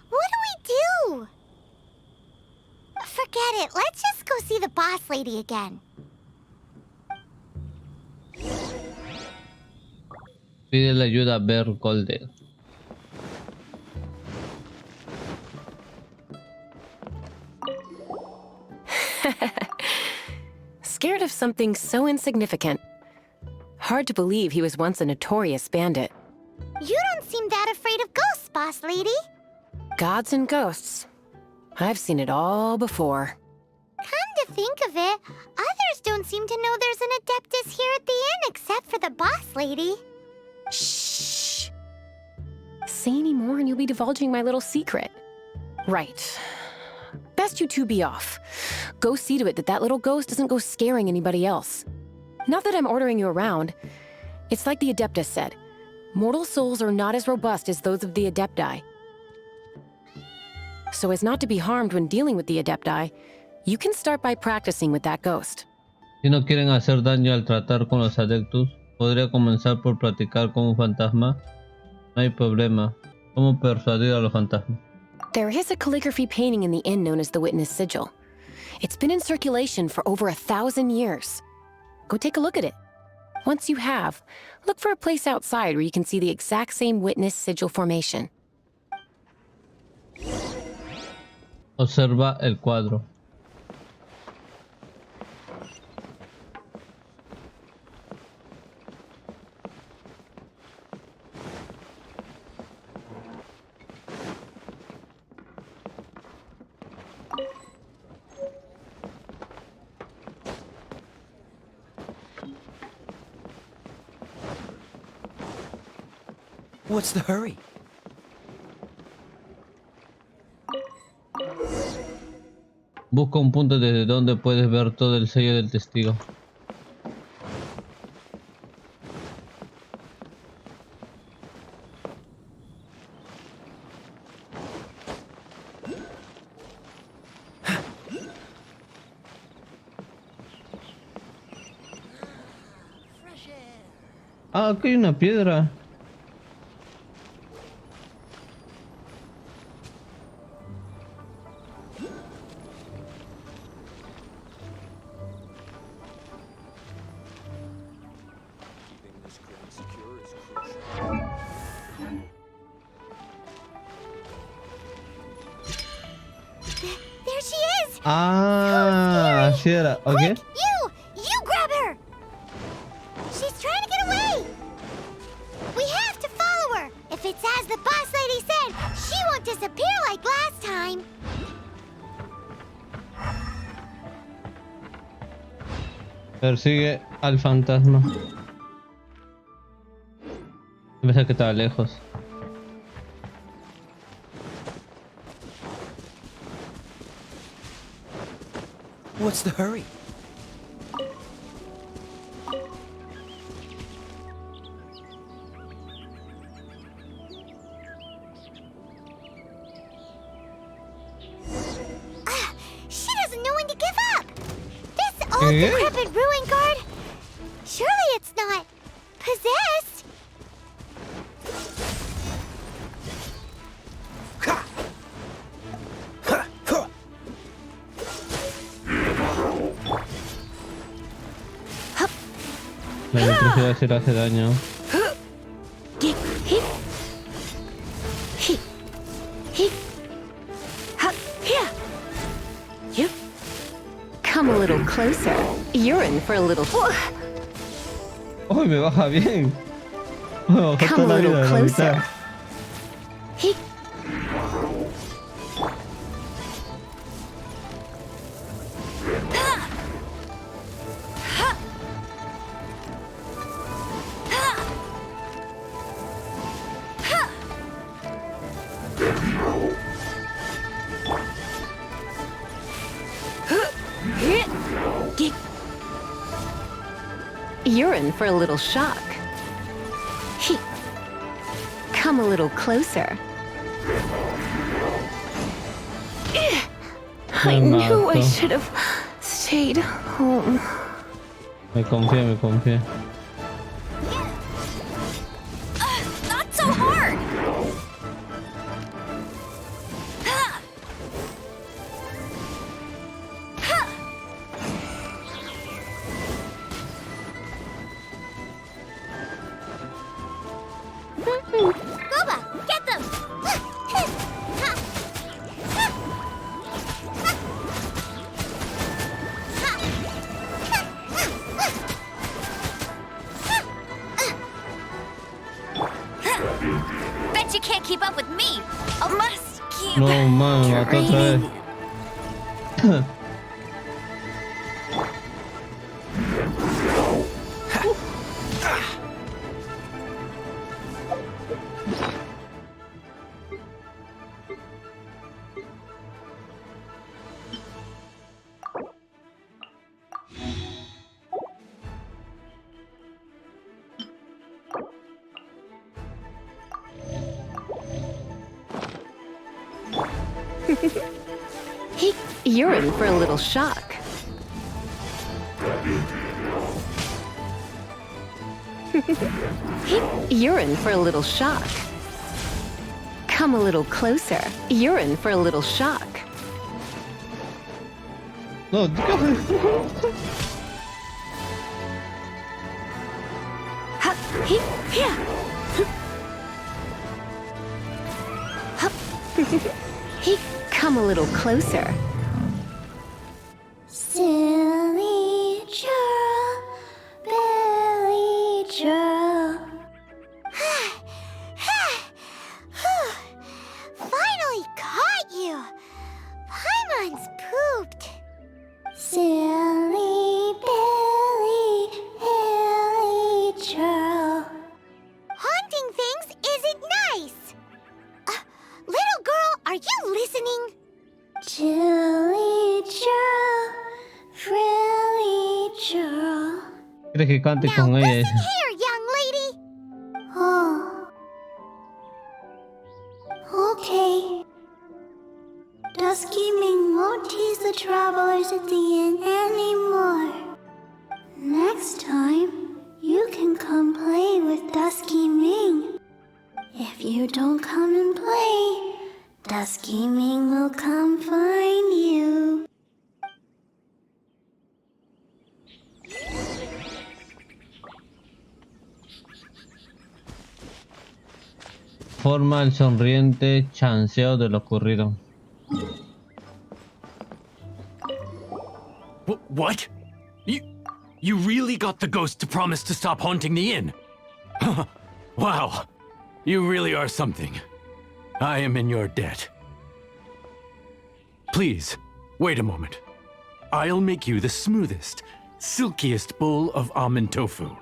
What do we do? forget it. Let's just go see the boss lady again. Pide la ayuda a Bergolde. Scared of something so insignificant. Hard to believe he was once a notorious bandit. You don't seem that afraid of ghosts, boss lady. Gods and ghosts. I've seen it all before. Come to think of it, others don't seem to know there's an Adeptus here at the inn except for the boss lady. Shh. Say any more and you'll be divulging my little secret. Right. Best you two be off. Go see to it that little ghost doesn't go scaring anybody else. Not that I'm ordering you around. It's like the Adeptus said. Mortal souls are not as robust as those of the Adepti. So as not to be harmed when dealing with the Adepti, you can start by practicing with that ghost. Si no quieren hacer daño al tratar con los adeptus, podría comenzar por practicar con un fantasma. No hay problema. ¿Cómo persuadir a los fantasmas? There is a calligraphy painting in the inn known as the Witness Sigil. It's been in circulation for over 1,000 years. Go take a look at it. Once you have, look for a place outside where you can see the exact same Witness Sigil formation. Observa el cuadro. What's the hurry? Busca un punto desde donde puedes ver todo el sello del testigo. Ah, aquí hay una piedra. There she is! Ah, sí era. Okay. Quick, you grab her! She's trying to get away! We have to follow her! If it's as the boss lady said, she won't disappear like last time! Persigue al fantasma. Pensé que estaba lejos. What's the hurry? She doesn't know when to give up! This old decrepit ruin guard? Surely it's not possessed? La electricidad sí le hace daño. Come a little closer. You're in for a little... ¡Oh, me baja bien! Me bajó Come toda a la little vida de la closer. mitad. You're in for a little shock. Come a little closer. I knew I should have stayed home. Me confié, me confié. Not so hard! No, man, me mató otra vez. You're in for a little shock. You're in for a little shock. Come a little closer. You're in for a little shock. No, Come a little closer. Silly churl, Billy churl. Finally caught you! Paimon's pooped. Silly Billy, Hilly churl. Haunting things isn't nice. Little girl, are you listening? Chilly churl, frilly churl. ¿Quieres que cante Now con ella? listen here, young lady. Oh. Okay. Dusky Ming won't tease the travelers at the inn anymore. Next time, you can come play with Dusky Ming. If you don't come and play, Dusky Ming will come find you. Forma el sonriente chanceo de lo ocurrido. What? You really got the ghost to promise to stop haunting the inn? Wow, you really are something. I am in your debt. Please, wait a moment. I'll make you the smoothest, silkiest bowl of almond tofu.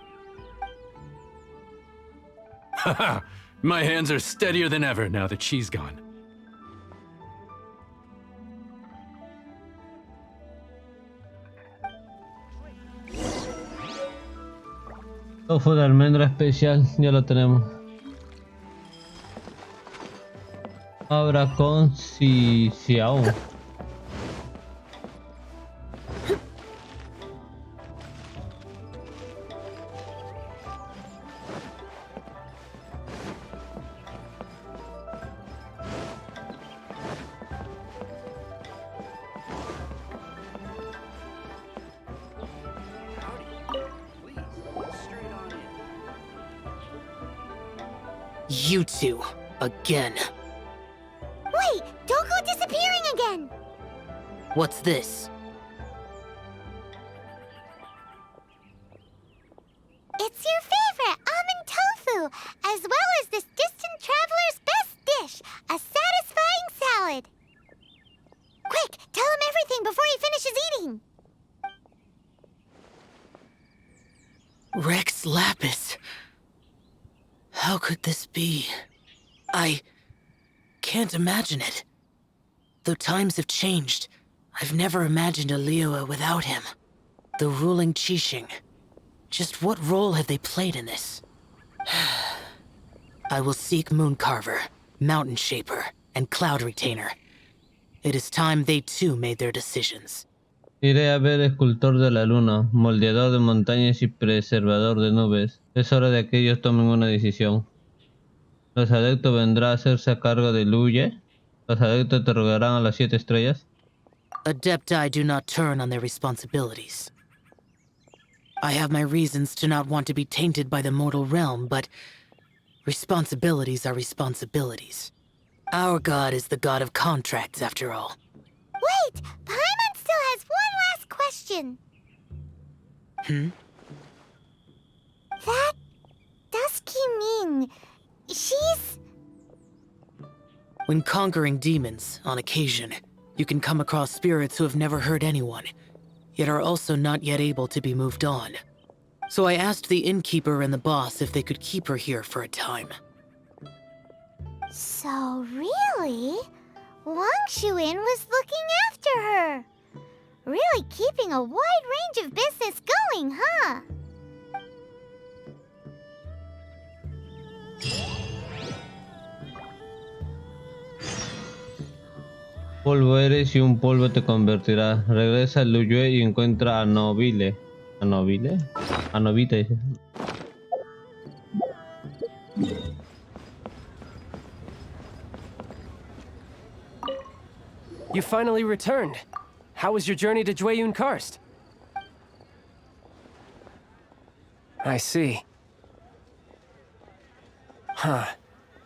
Haha, my hands are steadier than ever now that she's gone. Tofu de almendra especial, ya lo tenemos. Abra con Xiao. You two, again. Wait, don't go disappearing again. What's this? It's your favorite almond tofu, as well as this distant traveler's best dish, a satisfying salad. Quick, tell him everything before he finishes eating. Rex Lapis. How could this be? I can't imagine it. Though times have changed, I've never imagined a Liyue without him. The ruling Qixing. Just what role have they played in this? I will seek Moon Carver, Mountain Shaper, and Cloud Retainer. It is time they too made their decisions. Iré a ver escultor de la luna, moldeador de montañas y preservador de nubes. Es hora de que ellos tomen una decisión. ¿Los adeptos vendrán a hacerse a cargo de Liyue? ¿Los adeptos interrogarán a las 7 estrellas? Adepti do not turn on their responsibilities. I have my reasons to not want to be tainted by the mortal realm, but responsibilities are responsibilities. Our god is the god of contracts, after all. Wait, Paimon still has one last question. That Dusky Ming, she's... When conquering demons, on occasion, you can come across spirits who have never hurt anyone, yet are also not yet able to be moved on. So I asked the innkeeper and the boss if they could keep her here for a time. So really, Wang Shuin was looking after her. Really keeping a wide range of business going, huh? Polvo eres y un polvo te convertirás. Regresa a Liyue y encuentra a Nobile. ¿A Nobile? A Novita dice. You finally returned. How was your journey to Jueyun Karst? I see. Huh.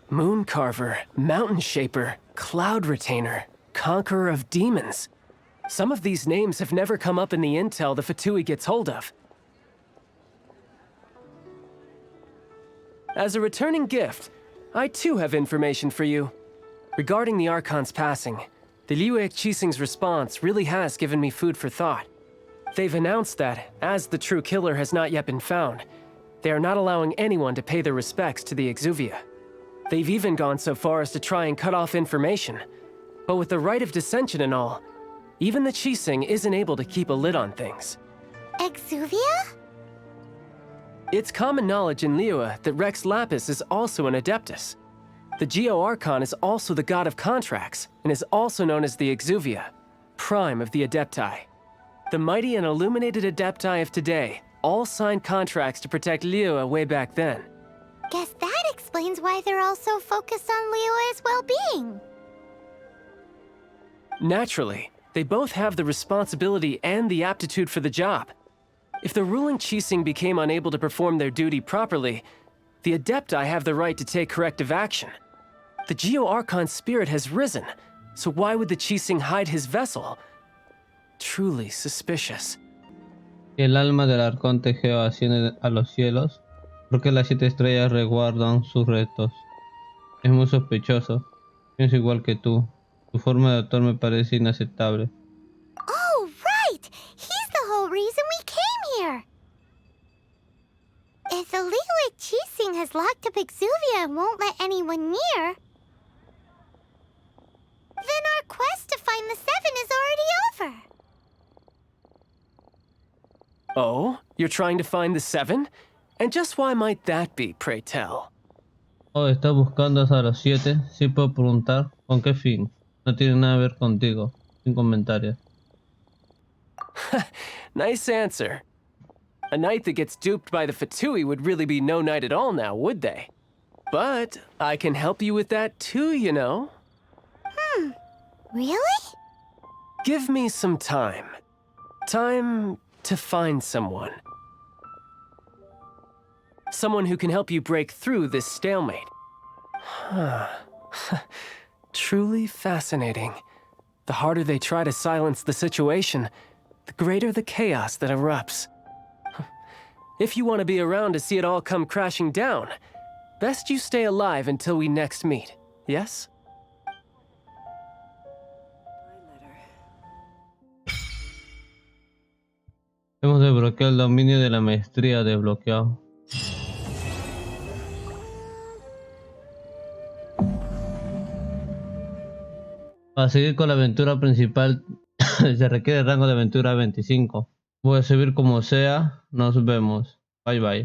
Moon Carver, Mountain Shaper, Cloud Retainer, Conqueror of Demons. Some of these names have never come up in the intel the Fatui gets hold of. As a returning gift, I too have information for you. Regarding the Archon's passing, the Liyue Qixing's response really has given me food for thought. They've announced that, as the true killer has not yet been found, they are not allowing anyone to pay their respects to the Exuvia. They've even gone so far as to try and cut off information. But with the right of dissension and all, even the Qixing isn't able to keep a lid on things. Exuvia? It's common knowledge in Liyue that Rex Lapis is also an Adeptus. The Geo-Archon is also the god of contracts, and is also known as the Exuvia, prime of the Adepti. The mighty and illuminated Adepti of today all signed contracts to protect Liyue way back then. Guess that explains why they're all so focused on Liyue's well-being. Naturally, they both have the responsibility and the aptitude for the job. If the ruling Qixing became unable to perform their duty properly, the Adepti have the right to take corrective action. The Geo-Archon's spirit has risen, so why would the Qixing hide his vessel? Truly suspicious. El alma del arcón Tegeo asciende a los cielos, porque las 7 estrellas resguardan sus restos. Es muy sospechoso. Pienso igual que tú. Tu forma de actuar me parece inaceptable. Oh, right! He's the whole reason we came here! If the Liyue Qixing has locked up Exuvia and won't let anyone near, then our quest to find the 7 is already over. Oh? You're trying to find the 7? And just why might that be, pray tell? Oh, ¿estás buscando a los 7? Sí puedo preguntar. ¿Con qué fin? No tiene nada que ver contigo. Sin comentarios. Nice answer. A knight that gets duped by the Fatui would really be no knight at all now, would they? But I can help you with that too, you know. Really? Give me some time. Time to find someone. Someone who can help you break through this stalemate. Truly fascinating. The harder they try to silence the situation, the greater the chaos that erupts. If you want to be around to see it all come crashing down, best you stay alive until we next meet, yes? Hemos desbloqueado el dominio de la maestría desbloqueado. Para seguir con la aventura principal se requiere el rango de aventura 25. Voy a subir como sea. Nos vemos. Bye bye.